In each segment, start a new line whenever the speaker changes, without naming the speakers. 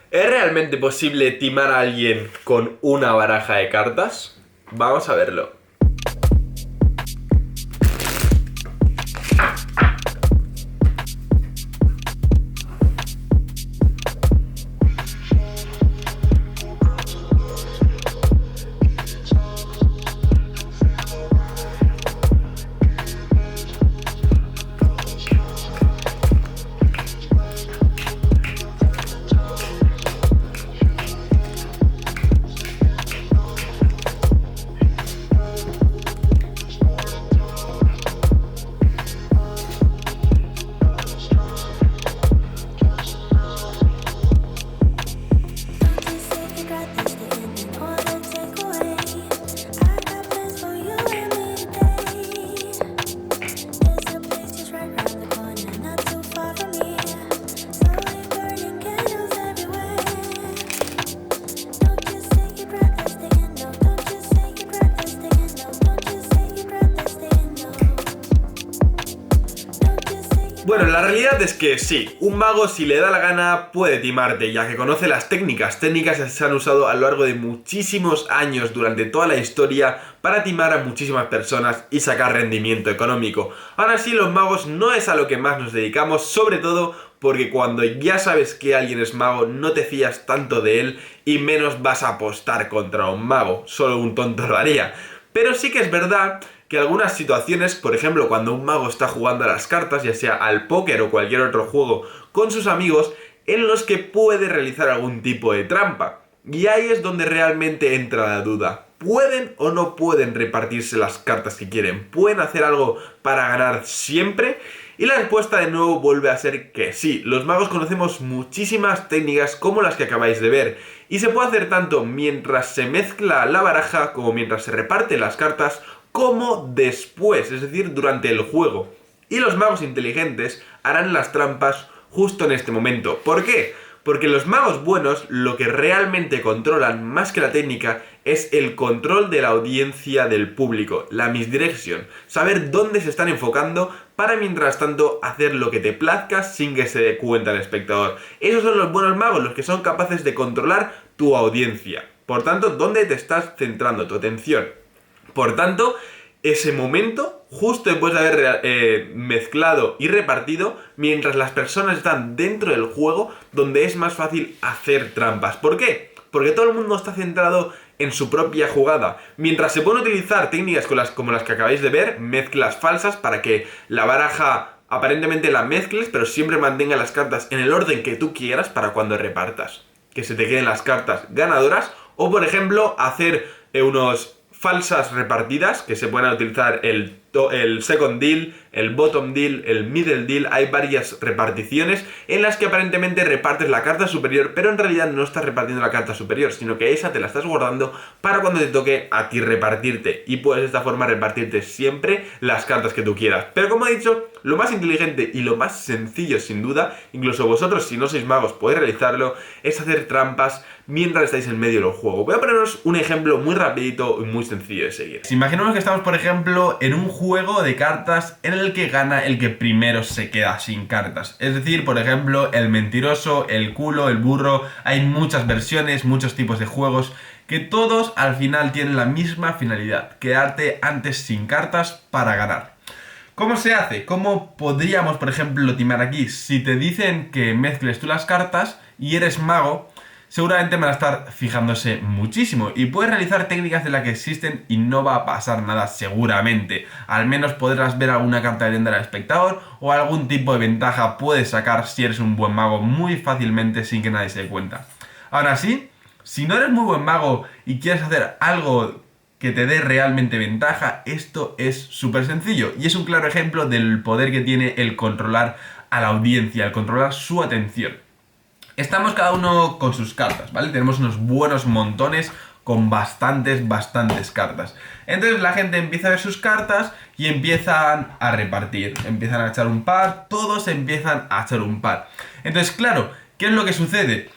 ¿Es realmente posible timar a alguien con una baraja de cartas? Vamos a verlo. Bueno, la realidad es que sí, un mago si le da la gana puede timarte, ya que conoce las técnicas que se han usado a lo largo de muchísimos años durante toda la historia para timar a muchísimas personas y sacar rendimiento económico. Ahora sí, los magos no es a lo que más nos dedicamos, sobre todo porque cuando ya sabes que alguien es mago no te fías tanto de él y menos vas a apostar contra un mago, solo un tonto lo haría. Pero sí que es verdad que algunas situaciones, por ejemplo, cuando un mago está jugando a las cartas, ya sea al póker o cualquier otro juego con sus amigos, en los que puede realizar algún tipo de trampa. Y ahí es donde realmente entra la duda. ¿Pueden o no pueden repartirse las cartas que quieren? ¿Pueden hacer algo para ganar siempre? Y la respuesta de nuevo vuelve a ser que sí. Los magos conocemos muchísimas técnicas como las que acabáis de ver. Y se puede hacer tanto mientras se mezcla la baraja como mientras se reparten las cartas, como después, es decir, durante el juego. Y los magos inteligentes harán las trampas justo en este momento. ¿Por qué? Porque los magos buenos lo que realmente controlan, más que la técnica, es el control de la audiencia del público, la misdirection, saber dónde se están enfocando para mientras tanto hacer lo que te plazca sin que se dé cuenta el espectador. Esos son los buenos magos, los que son capaces de controlar tu audiencia. Por tanto, ¿dónde te estás centrando tu atención? Por tanto, ese momento, justo después de haber mezclado y repartido, mientras las personas están dentro del juego, donde es más fácil hacer trampas. ¿Por qué? Porque todo el mundo está centrado en su propia jugada. Mientras se pueden utilizar técnicas como las que acabáis de ver, mezclas falsas para que la baraja aparentemente la mezcles, pero siempre mantenga las cartas en el orden que tú quieras para cuando repartas. Que se te queden las cartas ganadoras. O, por ejemplo, hacer unos falsas repartidas que se pueden utilizar el second deal, el bottom deal, el middle deal. Hay varias reparticiones en las que aparentemente repartes la carta superior, pero en realidad no estás repartiendo la carta superior, sino que esa te la estás guardando para cuando te toque a ti repartirte, y puedes de esta forma repartirte siempre las cartas que tú quieras. Pero como he dicho, lo más inteligente y lo más sencillo sin duda, incluso vosotros si no sois magos podéis realizarlo, es hacer trampas mientras estáis en medio del juego. Voy a poneros un ejemplo muy rapidito y muy sencillo de seguir. Imaginemos que estamos, por ejemplo, en un juego de cartas en el que gana el que primero se queda sin cartas. Es decir, por ejemplo, el mentiroso, el culo, el burro. Hay muchas versiones, muchos tipos de juegos que todos al final tienen la misma finalidad: quedarte antes sin cartas para ganar. ¿Cómo se hace? ¿Cómo podríamos, por ejemplo, timar aquí? Si te dicen que mezcles tú las cartas y eres mago, seguramente van a estar fijándose muchísimo y puedes realizar técnicas de las que existen y no va a pasar nada seguramente. Al menos podrás ver alguna carta de vender al espectador o algún tipo de ventaja puedes sacar si eres un buen mago muy fácilmente sin que nadie se dé cuenta. Aún así, si no eres muy buen mago y quieres hacer algo que te dé realmente ventaja, esto es súper sencillo y es un claro ejemplo del poder que tiene el controlar a la audiencia, el controlar su atención. Estamos cada uno con sus cartas, ¿vale? Tenemos unos buenos montones con bastantes cartas. Entonces la gente empieza a ver sus cartas y empiezan a repartir, empiezan a echar un par, todos empiezan a echar un par. Entonces, claro, ¿qué es lo que sucede?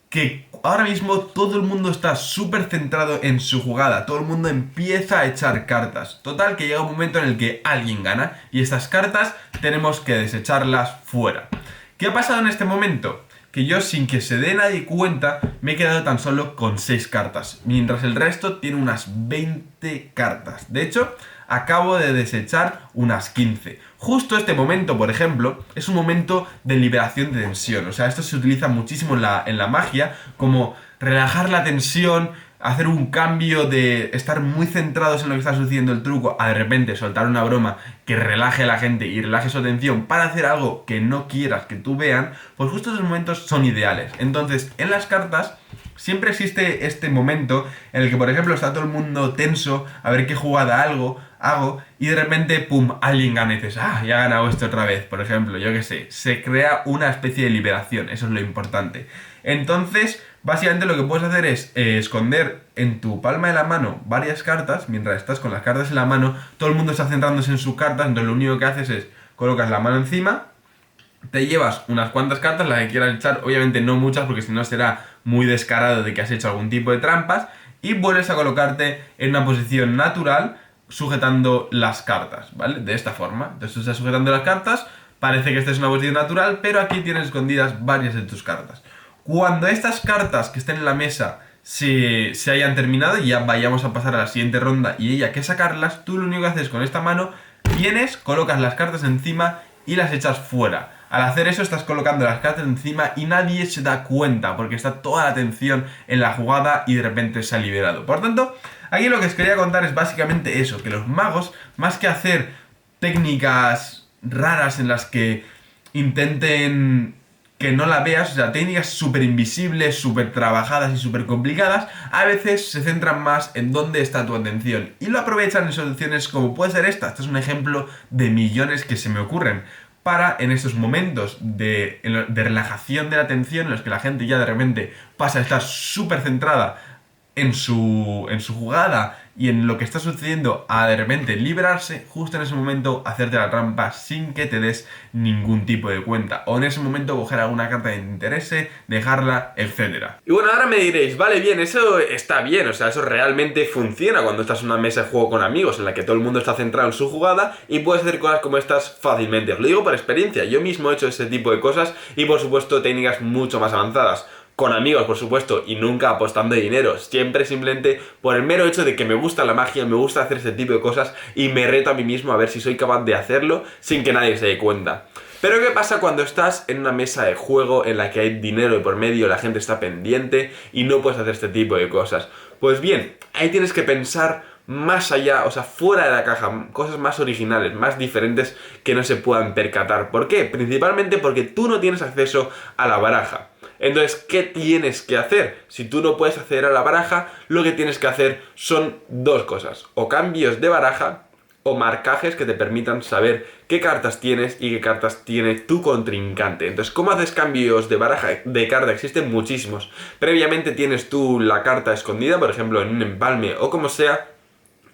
Que ahora mismo todo el mundo está súper centrado en su jugada, todo el mundo empieza a echar cartas. Total, que llega un momento en el que alguien gana y estas cartas tenemos que desecharlas fuera. ¿Qué ha pasado en este momento? que yo, sin que se dé nadie cuenta, me he quedado tan solo con 6 cartas, mientras el resto tiene unas 20 cartas. De hecho, acabo de desechar unas 15. Justo este momento, por ejemplo, es un momento de liberación de tensión. O sea, esto se utiliza muchísimo en la magia, como relajar la tensión, hacer un cambio de estar muy centrados en lo que está sucediendo el truco, a de repente soltar una broma que relaje a la gente y relaje su atención para hacer algo que no quieras que tú vean. Pues justo esos momentos son ideales. Entonces, en las cartas siempre existe este momento en el que, por ejemplo, está todo el mundo tenso a ver qué jugada hago, y de repente, pum, alguien gana y dices, ya ha ganado esto otra vez, por ejemplo, yo qué sé. Se crea una especie de liberación, eso es lo importante. Entonces, básicamente lo que puedes hacer es esconder en tu palma de la mano varias cartas. Mientras estás con las cartas en la mano, todo el mundo está centrándose en sus cartas, entonces lo único que haces es colocas la mano encima, te llevas unas cuantas cartas, las que quieras echar, obviamente no muchas porque si no será muy descarado de que has hecho algún tipo de trampas, y vuelves a colocarte en una posición natural sujetando las cartas, ¿vale? De esta forma. Entonces tú estás sujetando las cartas, parece que estés en una posición natural, pero aquí tienes escondidas varias de tus cartas. Cuando estas cartas que estén en la mesa se hayan terminado y ya vayamos a pasar a la siguiente ronda y ella que sacarlas, tú lo único que haces con esta mano, vienes, colocas las cartas encima y las echas fuera. Al hacer eso estás colocando las cartas encima y nadie se da cuenta porque está toda la atención en la jugada y de repente se ha liberado. Por tanto, aquí lo que os quería contar es básicamente eso, que los magos, más que hacer técnicas raras en las que intenten que no la veas, o sea, técnicas súper invisibles, súper trabajadas y súper complicadas, a veces se centran más en dónde está tu atención y lo aprovechan en soluciones como puede ser esta. Este es un ejemplo de millones que se me ocurren para en estos momentos de relajación de la atención en los que la gente ya de repente pasa a estar súper centrada en su jugada y en lo que está sucediendo, a de repente liberarse, justo en ese momento hacerte la trampa sin que te des ningún tipo de cuenta, o en ese momento coger alguna carta que te interese, dejarla, etcétera. Y bueno, ahora me diréis, vale, bien, eso está bien, o sea, eso realmente funciona cuando estás en una mesa de juego con amigos en la que todo el mundo está centrado en su jugada y puedes hacer cosas como estas fácilmente. Os lo digo por experiencia, yo mismo he hecho ese tipo de cosas y por supuesto técnicas mucho más avanzadas. Con amigos, por supuesto, y nunca apostando dinero. Siempre simplemente por el mero hecho de que me gusta la magia, me gusta hacer ese tipo de cosas y me reto a mí mismo a ver si soy capaz de hacerlo sin que nadie se dé cuenta. Pero ¿qué pasa cuando estás en una mesa de juego en la que hay dinero de por medio, la gente está pendiente y no puedes hacer este tipo de cosas? Pues bien, ahí tienes que pensar más allá, o sea, fuera de la caja, cosas más originales, más diferentes que no se puedan percatar. ¿Por qué? Principalmente porque tú no tienes acceso a la baraja. Entonces, ¿qué tienes que hacer? Si tú no puedes acceder a la baraja, lo que tienes que hacer son dos cosas: o cambios de baraja o marcajes que te permitan saber qué cartas tienes y qué cartas tiene tu contrincante. Entonces, ¿cómo haces cambios de baraja de carta? Existen muchísimos. Previamente tienes tú la carta escondida, por ejemplo, en un empalme o como sea,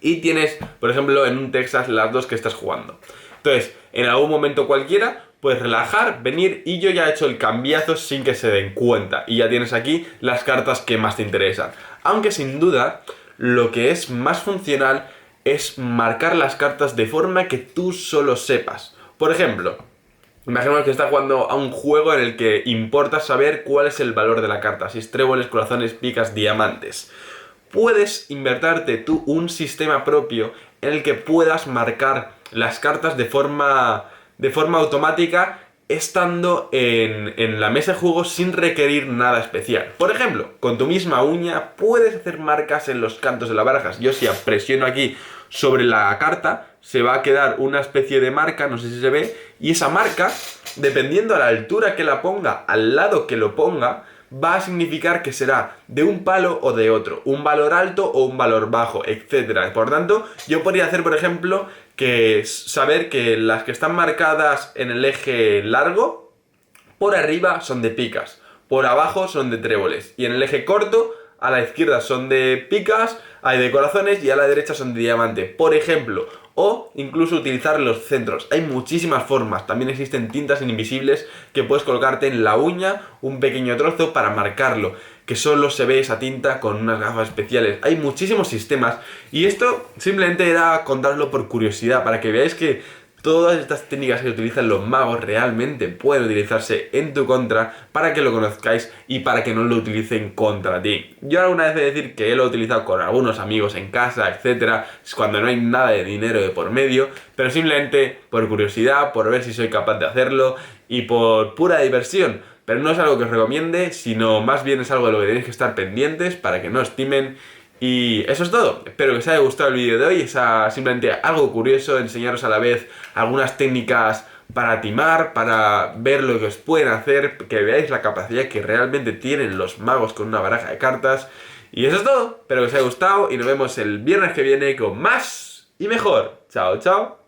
y tienes, por ejemplo, en un Texas las dos que estás jugando. Entonces, en algún momento cualquiera puedes relajar, venir y yo ya he hecho el cambiazo sin que se den cuenta. Y ya tienes aquí las cartas que más te interesan. Aunque sin duda, lo que es más funcional es marcar las cartas de forma que tú solo sepas. Por ejemplo, imaginemos que estás jugando a un juego en el que importa saber cuál es el valor de la carta. Si es tréboles, corazones, picas, diamantes. Puedes inventarte tú un sistema propio en el que puedas marcar las cartas de forma automática estando en la mesa de juego sin requerir nada especial. Por ejemplo, con tu misma uña puedes hacer marcas en los cantos de las barajas. Yo si presiono aquí sobre la carta, se va a quedar una especie de marca, no sé si se ve, y esa marca, dependiendo a la altura que la ponga, al lado que lo ponga, va a significar que será de un palo o de otro, un valor alto o un valor bajo, etc. Por tanto, yo podría hacer, por ejemplo, que saber que las que están marcadas en el eje largo, por arriba son de picas, por abajo son de tréboles, y en el eje corto, a la izquierda son de picas, hay de corazones, y a la derecha son de diamante, por ejemplo. O incluso utilizar los centros. Hay muchísimas formas. También existen tintas invisibles que puedes colocarte en la uña, un pequeño trozo para marcarlo, que solo se ve esa tinta con unas gafas especiales. Hay muchísimos sistemas y esto simplemente era contarlo por curiosidad, para que veáis que todas estas técnicas que utilizan los magos realmente pueden utilizarse en tu contra para que lo conozcáis y para que no lo utilicen contra ti. Yo alguna vez he de decir que lo he utilizado con algunos amigos en casa, etcétera, cuando no hay nada de dinero de por medio, pero simplemente por curiosidad, por ver si soy capaz de hacerlo y por pura diversión. Pero no es algo que os recomiende, sino más bien es algo de lo que tenéis que estar pendientes para que no os timen. Y eso es todo. Espero que os haya gustado el vídeo de hoy. Es simplemente algo curioso, enseñaros a la vez algunas técnicas para timar, para ver lo que os pueden hacer, que veáis la capacidad que realmente tienen los magos con una baraja de cartas. Y eso es todo. Espero que os haya gustado y nos vemos el viernes que viene con más y mejor. Chao, chao.